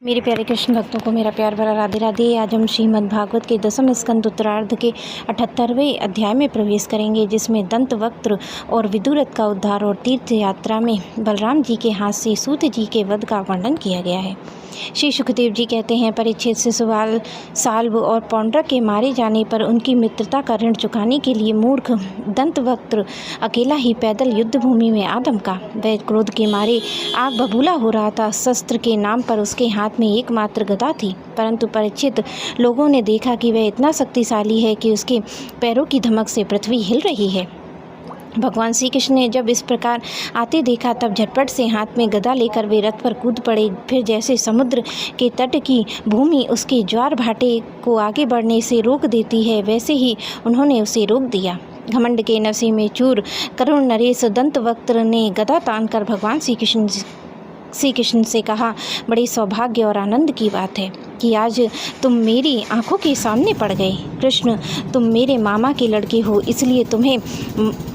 मेरे प्यारे कृष्ण भक्तों को मेरा प्यार भरा राधे राधे। आज हम श्रीमद् भागवत के 10वें स्कंद उत्तरार्ध के 78वें अध्याय में प्रवेश करेंगे, जिसमें दंतवक्त्र और विदुरथ का उद्धार और तीर्थ यात्रा में बलराम जी के हाथ से सूत जी के वध का वर्णन किया गया है। श्री सुखदेव जी कहते हैं, परीक्षित शिशुपाल, साल्व और पौंड्रक के मारे जाने पर उनकी मित्रता का ऋण चुकाने के लिए मूर्ख दंतवक्त्र अकेला ही पैदल युद्ध भूमि में आ धमका। वह क्रोध के मारे आग बबूला हो रहा था। शस्त्र के नाम पर उसके हाथ में एकमात्र गदा थी, परंतु परीक्षित लोगों ने देखा कि वह इतना शक्तिशाली है कि उसके पैरों की धमक से पृथ्वी हिल रही है। भगवान श्री कृष्ण ने जब इस प्रकार आते देखा, तब झटपट से हाथ में गदा लेकर वे रथ पर कूद पड़े। फिर जैसे समुद्र के तट की भूमि उसके ज्वार भाटे को आगे बढ़ने से रोक देती है, वैसे ही उन्होंने उसे रोक दिया। घमंड के नशे में चूर करुण नरेश दंतवक्त्र ने गदा तानकर भगवान श्री कृष्ण से कहा, बड़े सौभाग्य और आनंद की बात है कि आज तुम मेरी आंखों के सामने पड़ गए। कृष्ण, तुम मेरे मामा के लड़के हो, इसलिए तुम्हें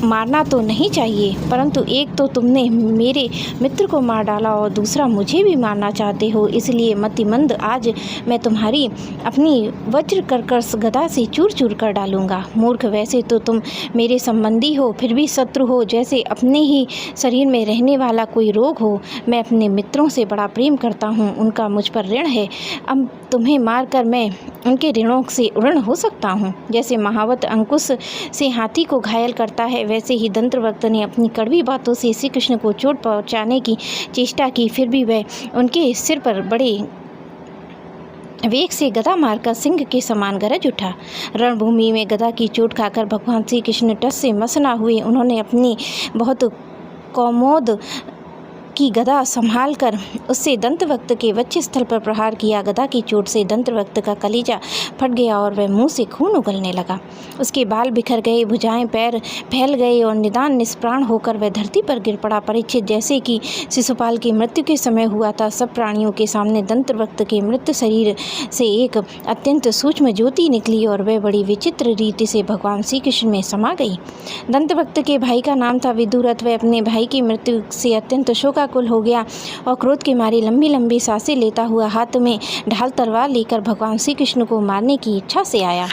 मारना तो नहीं चाहिए, परंतु एक तो तुमने मेरे मित्र को मार डाला और दूसरा मुझे भी मारना चाहते हो, इसलिए मतिमंद आज मैं तुम्हारी अपनी वज्र कर्कश गदा से चूर चूर कर डालूंगा। मूर्ख, वैसे तो तुम मेरे संबंधी हो, फिर भी शत्रु हो, जैसे अपने ही शरीर में रहने वाला कोई रोग हो। मैं अपने मित्रों से बड़ा प्रेम करता हूँ, उनका मुझ पर ऋण है। अब तुम्हें मारकर मैं उनके ऋणों से ऋण हो सकता हूँ। जैसे महावत अंकुश से हाथी को घायल करता है, वैसे ही दंतवक्त्र ने अपनी कड़वी बातों से श्री कृष्ण को चोट पहुँचाने की चेष्टा की। फिर भी वह उनके सिर पर बड़े वेग से गदा मारकर सिंह के समान गरज उठा। रणभूमि में गदा की चोट खाकर भगवान श्री कृष्ण टस से मस न हुए। उन्होंने अपनी बहुत कौमोद की गदा संभाल कर उससे दंतवक्त्र के वक्ष स्थल पर प्रहार किया। गदा की चोट से दंतवक्त्र का कलीजा फट गया और वह मुंह से खून उगलने लगा। उसके बाल बिखर गए, भुजाएं पैर फैल गए और निदान निष्प्राण होकर वह धरती पर गिर पड़ा। परीक्षित, जैसे कि शिशुपाल की मृत्यु के समय हुआ था, सब प्राणियों के सामने दंतवक्त्र के मृत शरीर से एक अत्यंत सूक्ष्म ज्योति निकली और वह बड़ी विचित्र रीति से भगवान श्री कृष्ण में समा गई। दंतवक्त्र के भाई का नाम था विदुरथ। वह अपने भाई की मृत्यु से अत्यंत शोकाकुल हो गया और क्रोध के मारे लंबी लंबी सांसें लेता हुआ हाथ में ढाल तलवार लेकर भगवान श्री कृष्ण को मारने की इच्छा से आया।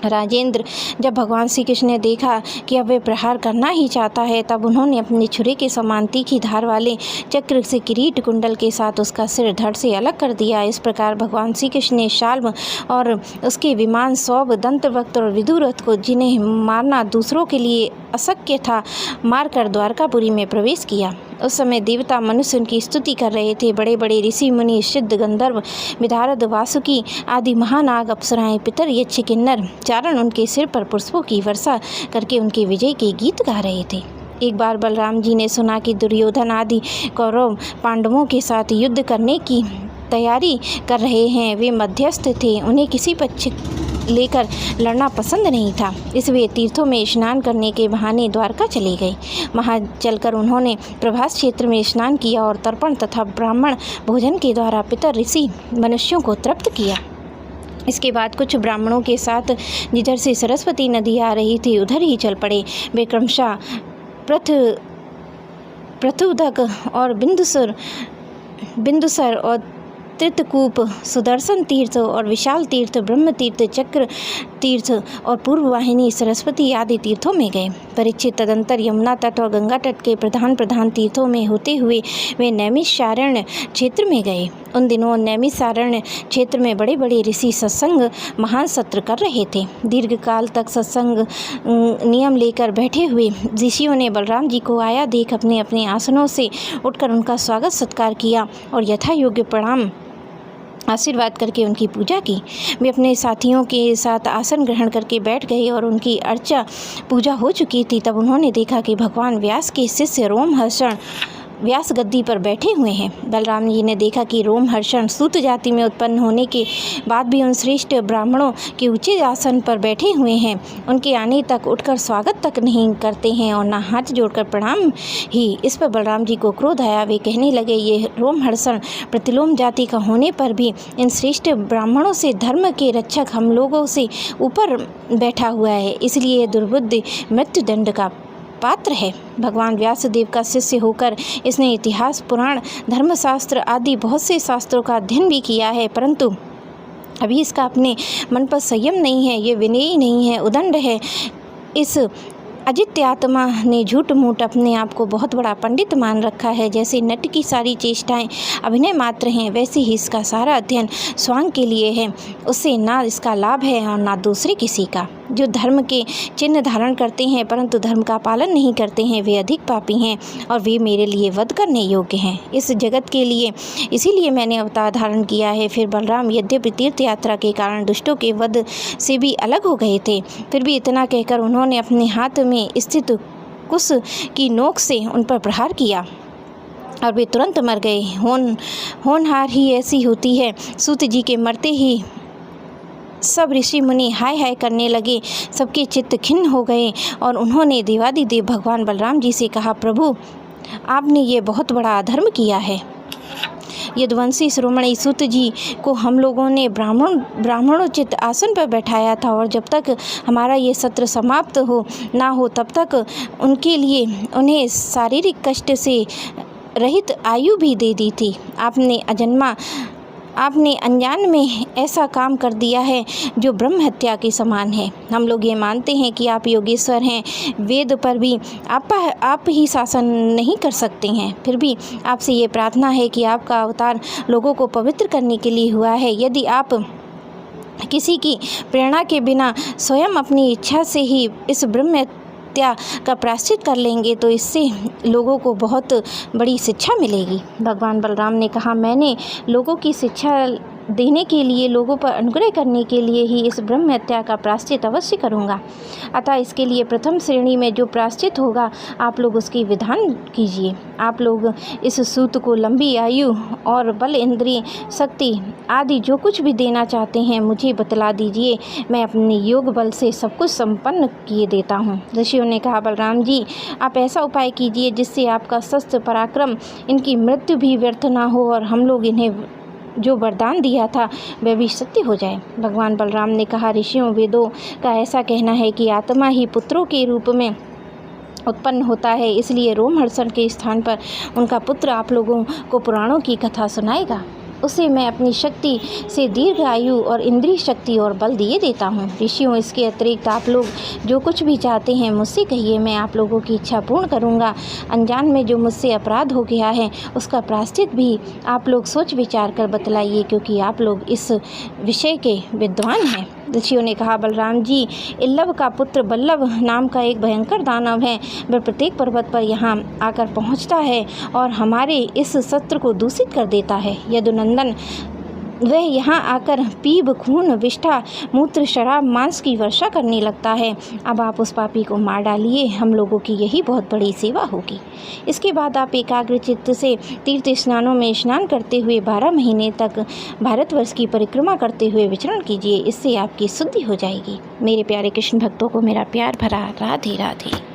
राजेंद्र, जब भगवान श्री कृष्ण ने देखा कि अब वे प्रहार करना ही चाहता है, तब उन्होंने अपनी छुरी के समान तीखी धार वाले चक्र से किरीट कुंडल के साथ उसका सिर धड़ से अलग कर दिया। इस प्रकार भगवान श्री कृष्ण ने शाल्व और उसके विमान सौभ, दंतवक्त्र और विदुरथ को, जिन्हें मारना दूसरों के लिए अशक्य था, मारकर द्वारकापुरी में प्रवेश किया। उस समय देवता मनुष्य उनकी स्तुति कर रहे थे। बड़े बड़े ऋषि मुनि, सिद्ध, गंधर्व, विदारद, वासुकी आदि महानाग, अप्सराएं, पितर, यक्ष, किन्नर, चारण उनके सिर पर पुष्पों की वर्षा करके उनके विजय के गीत गा रहे थे। एक बार बलराम जी ने सुना कि दुर्योधन आदि कौरव पांडवों के साथ युद्ध करने की तैयारी कर रहे हैं। वे मध्यस्थ थे, उन्हें किसी पक्ष लेकर लड़ना पसंद नहीं था, इसलिए तीर्थों में स्नान करने के बहाने द्वारका चले गए। वहाँ चलकर उन्होंने प्रभास क्षेत्र में स्नान किया और तर्पण तथा ब्राह्मण भोजन के द्वारा पितर ऋषि मनुष्यों को तृप्त किया। इसके बाद कुछ ब्राह्मणों के साथ जिधर से सरस्वती नदी आ रही थी, उधर ही चल पड़े। वे क्रमशः पृथुदक और बिंदुसर और त्रितकूप, सुदर्शन तीर्थ और विशाल तीर्थ, ब्रह्म तीर्थ, चक्र तीर्थ और पूर्व वाहिनी सरस्वती आदि तीर्थों में गए। परीक्षित तदंतर यमुना तट और गंगा तट के प्रधान तीर्थों में होते हुए वे नैमिषारण्य क्षेत्र में गए। उन दिनों नैमिषारण्य क्षेत्र में बड़े बड़े ऋषि सत्संग महान सत्र कर रहे थे। दीर्घकाल तक सत्संग नियम लेकर बैठे हुए ऋषियों ने बलराम जी को आया देख अपने अपने आसनों से उठकर उनका स्वागत सत्कार किया और यथा योग्य प्रणाम आशीर्वाद करके उनकी पूजा की। वे अपने साथियों के साथ आसन ग्रहण करके बैठ गए और उनकी अर्चा पूजा हो चुकी थी। तब उन्होंने देखा कि भगवान व्यास के शिष्य रोमहर्षण व्यास गद्दी पर बैठे हुए हैं। बलराम जी ने देखा कि रोमहर्षण सूत जाति में उत्पन्न होने के बाद भी उन श्रेष्ठ ब्राह्मणों के ऊंचे आसन पर बैठे हुए हैं। उनके आने तक उठकर स्वागत तक नहीं करते हैं और न हाथ जोड़कर प्रणाम ही। इस पर बलराम जी को क्रोध आया। वे कहने लगे, ये रोमहर्षण प्रतिलोम जाति का होने पर भी इन श्रेष्ठ ब्राह्मणों से धर्म के रक्षक हम लोगों से ऊपर बैठा हुआ है, इसलिए दुर्बुद्धि मृत्युदंड का पात्र है। भगवान व्यासदेव का शिष्य होकर इसने इतिहास, पुराण, धर्मशास्त्र आदि बहुत से शास्त्रों का अध्ययन भी किया है, परंतु अभी इसका अपने मन पर संयम नहीं है, ये विनयी नहीं है, उदंड है। इस अजित आत्मा ने झूठ मूठ अपने आप को बहुत बड़ा पंडित मान रखा है। जैसे नट की सारी चेष्टाएं अभिनय मात्र हैं, वैसे ही इसका सारा अध्ययन स्वांग के लिए है। उससे ना इसका लाभ है और ना दूसरे किसी का। जो धर्म के चिन्ह धारण करते हैं परंतु धर्म का पालन नहीं करते हैं, वे अधिक पापी हैं और वे मेरे लिए वध करने योग्य हैं। इस जगत के लिए इसीलिए मैंने अवतार धारण किया है। फिर बलराम यद्यपि तीर्थ यात्रा के कारण दुष्टों के वध से भी अलग हो गए थे, फिर भी इतना कहकर उन्होंने अपने हाथ में स्थित कुश की नोक से उन पर प्रहार किया और वे तुरंत मर गए। होनहार ही ऐसी होती है। सूत जी के मरते ही सब ऋषि मुनि हाय हाय करने लगे, सबके चित्त खिन्न हो गए और उन्होंने देवादिदेव भगवान बलराम जी से कहा, प्रभु आपने ये बहुत बड़ा अधर्म किया है। यदुवंशी शिरोमणि सूत जी को हम लोगों ने ब्राह्मणोचित आसन पर बैठाया था और जब तक हमारा ये सत्र समाप्त ना हो तब तक उनके लिए उन्हें शारीरिक कष्ट से रहित आयु भी दे दी थी। आपने अनजान में ऐसा काम कर दिया है जो ब्रह्म हत्या के समान है। हम लोग ये मानते हैं कि आप योगेश्वर हैं, वेद पर भी आप ही शासन नहीं कर सकते हैं, फिर भी आपसे ये प्रार्थना है कि आपका अवतार लोगों को पवित्र करने के लिए हुआ है। यदि आप किसी की प्रेरणा के बिना स्वयं अपनी इच्छा से ही इस ब्रह्म हत्या का प्रायश्चित कर लेंगे तो इससे लोगों को बहुत बड़ी शिक्षा मिलेगी। भगवान बलराम ने कहा, मैंने लोगों की शिक्षा देने के लिए, लोगों पर अनुग्रह करने के लिए ही इस ब्रह्म हत्या का प्रायश्चित अवश्य करूँगा। अतः इसके लिए प्रथम श्रेणी में जो प्रायश्चित होगा आप लोग उसकी विधान कीजिए। आप लोग इस सूत को लंबी आयु और बल, इंद्रिय शक्ति आदि जो कुछ भी देना चाहते हैं मुझे बतला दीजिए, मैं अपने योग बल से सब कुछ संपन्न किए देता हूँ। ऋषियों ने कहा, बलराम जी आप ऐसा उपाय कीजिए जिससे आपका शस्त्र पराक्रम, इनकी मृत्यु भी व्यर्थ ना हो और हम लोग इन्हें जो वरदान दिया था वह भी सत्य हो जाए। भगवान बलराम ने कहा, ऋषियों वेदों का ऐसा कहना है कि आत्मा ही पुत्रों के रूप में उत्पन्न होता है, इसलिए रोमहर्षण के स्थान पर उनका पुत्र आप लोगों को पुराणों की कथा सुनाएगा। उसे मैं अपनी शक्ति से दीर्घ आयु और इंद्रिय शक्ति और बल दिए देता हूँ। ऋषियों इसके अतिरिक्त आप लोग जो कुछ भी चाहते हैं मुझसे कहिए, मैं आप लोगों की इच्छा पूर्ण करूँगा। अनजान में जो मुझसे अपराध हो गया है उसका प्रायश्चित भी आप लोग सोच विचार कर बतलाइए, क्योंकि आप लोग इस विषय के विद्वान हैं। ऋषियों ने कहा, बलराम जी इल्लव का पुत्र बल्लभ नाम का एक भयंकर दानव है। वह प्रत्येक पर्वत पर यहाँ आकर पहुँचता है और हमारे इस सत्र को दूषित कर देता है। यदुनंदन वह यहाँ आकर पीप, खून, विष्ठा, मूत्र, शराब, मांस की वर्षा करने लगता है। अब आप उस पापी को मार डालिए, हम लोगों की यही बहुत बड़ी सेवा होगी। इसके बाद आप एकाग्र चित्त से तीर्थ स्नानों में स्नान करते हुए 12 महीने तक भारतवर्ष की परिक्रमा करते हुए विचरण कीजिए, इससे आपकी शुद्धि हो जाएगी। मेरे प्यारे कृष्ण भक्तों को मेरा प्यार भरा राधे राधे।